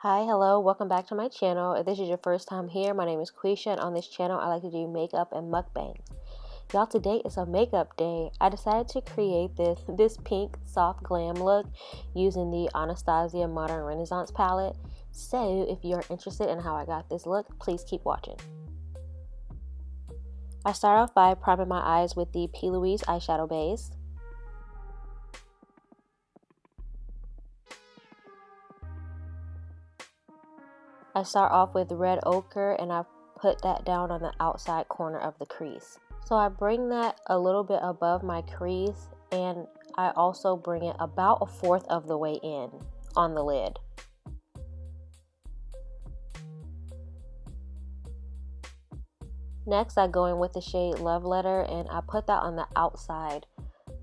Hi, hello, welcome back to my channel. If this is your first time here, my name is Quisha, and on this channel I like to do makeup and mukbangs. Y'all, today is a makeup day. I decided to create this pink soft glam look using the Anastasia Modern Renaissance palette. So if you're interested in how I got this look, please keep watching. I start off by priming my eyes with the Plouise eyeshadow base. I start off with red ochre and I put that down on the outside corner of the crease. So I bring that a little bit above my crease, and I also bring it about 1/4 of the way in on the lid. Next, I go in with the shade Love Letter and I put that on the outside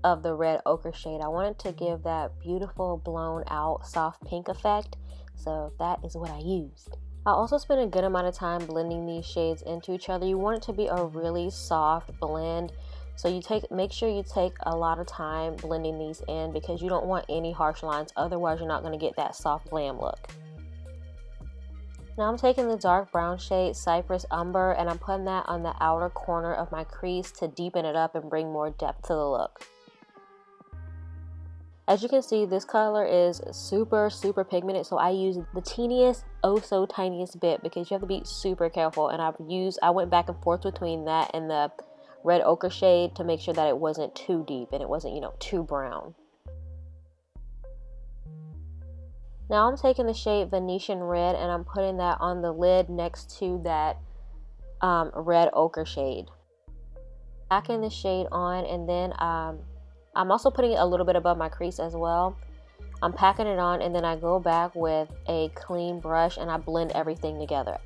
of the red ochre shade. I wanted to give that beautiful blown out soft pink effect, so that is what I used. I also spent a good amount of time blending these shades into each other. You want it to be a really soft blend, so make sure you take a lot of time blending these in because you don't want any harsh lines, otherwise you're not going to get that soft glam look. Now I'm taking the dark brown shade Cypress Umber and I'm putting that on the outer corner of my crease to deepen it up and bring more depth to the look. As you can see, this color is super pigmented, so I use the teeniest, oh so tiniest bit because you have to be super careful. And I went back and forth between that and the red ochre shade to make sure that it wasn't too deep and it wasn't, too brown. Now I'm taking the shade Venetian Red and I'm putting that on the lid next to that red ochre shade. Packing the shade on, and then I'm also putting it a little bit above my crease as well. I'm packing it on and then I go back with a clean brush and I blend everything together.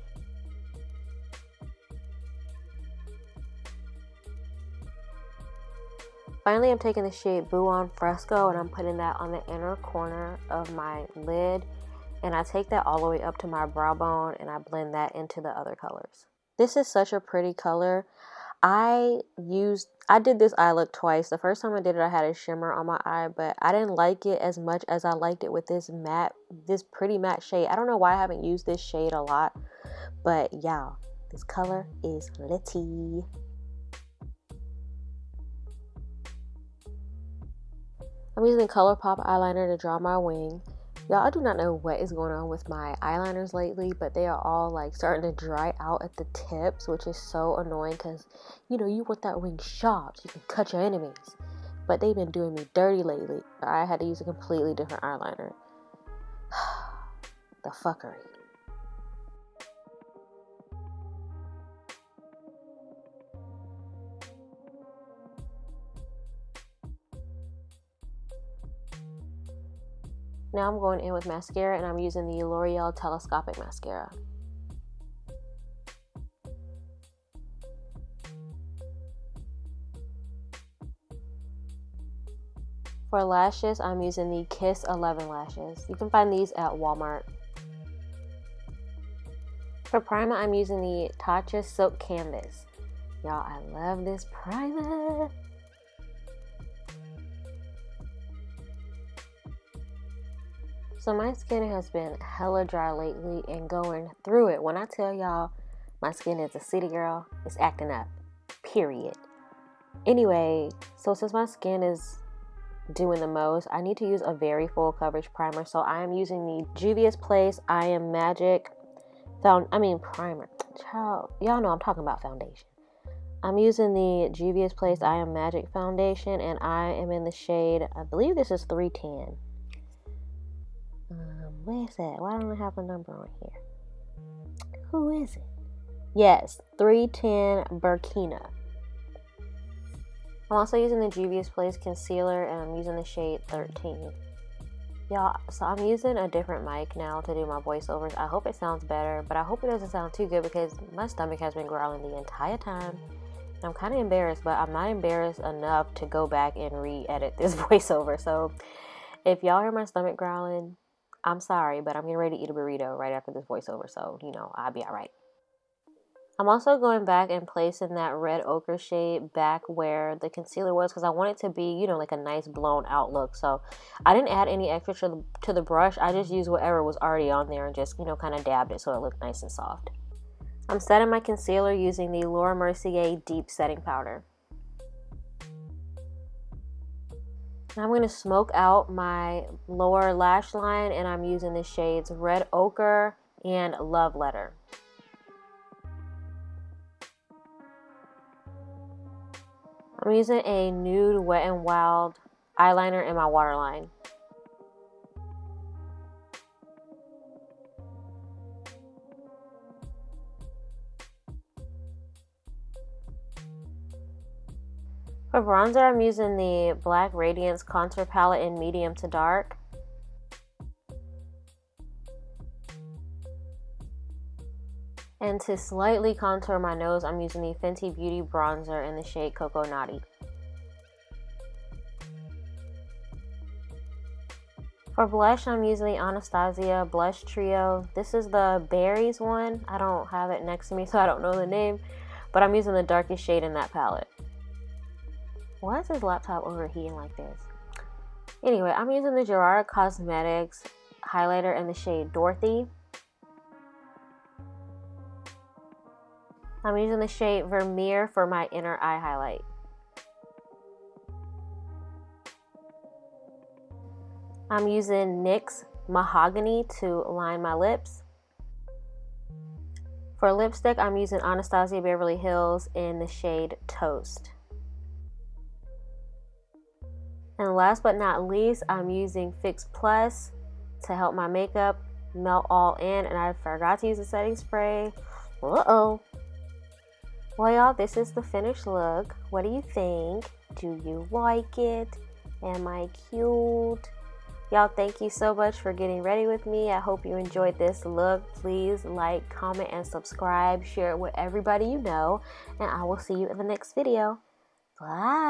Finally, I'm taking the shade Buon Fresco and I'm putting that on the inner corner of my lid. And I take that all the way up to my brow bone and I blend that into the other colors. This is such a pretty color. I did this eye look twice. The first time I did it, I had a shimmer on my eye, but I didn't like it as much as I liked it with this pretty matte shade. I don't know why I haven't used this shade a lot, but y'all, this color is litty. I'm using Colourpop eyeliner to draw my wing. Y'all, I do not know what is going on with my eyeliners lately, but they are all like starting to dry out at the tips, which is so annoying because, you want that wing sharp so you can cut your enemies. But they've been doing me dirty lately. I had to use a completely different eyeliner. The fuckery. Now I'm going in with mascara and I'm using the L'Oreal Telescopic Mascara. For lashes, I'm using the Kiss 11 lashes. You can find these at Walmart. For primer, I'm using the Tatcha Silk Canvas. Y'all, I love this primer. So my skin has been hella dry lately and going through it. When I tell y'all my skin is a city girl, it's acting up, period. Anyway, so since my skin is doing the most, I need to use a very full coverage primer. So I am using the Juvia's Place I Am Magic primer. Child, y'all know I'm talking about foundation. I'm using the Juvia's Place I Am Magic foundation and I am in the shade, I believe this is 310. Where is that? Why don't I have a number on here? Who is it? Yes, 310 Burkina. I'm also using the Juvia's Place concealer and I'm using the shade 13. Y'all, so I'm using a different mic now to do my voiceovers. I hope it sounds better, but I hope it doesn't sound too good because my stomach has been growling the entire time. And I'm kind of embarrassed, but I'm not embarrassed enough to go back and re-edit this voiceover. So if y'all hear my stomach growling, I'm sorry, but I'm getting ready to eat a burrito right after this voiceover, so, I'll be alright. I'm also going back and placing that red ochre shade back where the concealer was because I want it to be, you know, like a nice blown out look. So I didn't add any extra to the brush. I just used whatever was already on there and just, you know, kind of dabbed it so it looked nice and soft. I'm setting my concealer using the Laura Mercier Deep Setting Powder. Now I'm going to smoke out my lower lash line, and I'm using the shades Red Ochre and Love Letter. I'm using a nude Wet n Wild eyeliner in my waterline. For bronzer, I'm using the Black Radiance Contour Palette in medium to dark. And to slightly contour my nose, I'm using the Fenty Beauty Bronzer in the shade Coco Naughty. For blush, I'm using the Anastasia Blush Trio. This is the Berries one. I don't have it next to me, so I don't know the name. But I'm using the darkest shade in that palette. Why is this laptop overheating like this? Anyway, I'm using the Gerard Cosmetics highlighter in the shade Dorothy. I'm using the shade Vermeer for my inner eye highlight. I'm using NYX Mahogany to line my lips. For lipstick, I'm using Anastasia Beverly Hills in the shade Toast. And last but not least, I'm using Fix Plus to help my makeup melt all in. And I forgot to use the setting spray. Uh-oh. Well, y'all, this is the finished look. What do you think? Do you like it? Am I cute? Y'all, thank you so much for getting ready with me. I hope you enjoyed this look. Please like, comment, and subscribe. Share it with everybody you know. And I will see you in the next video. Bye.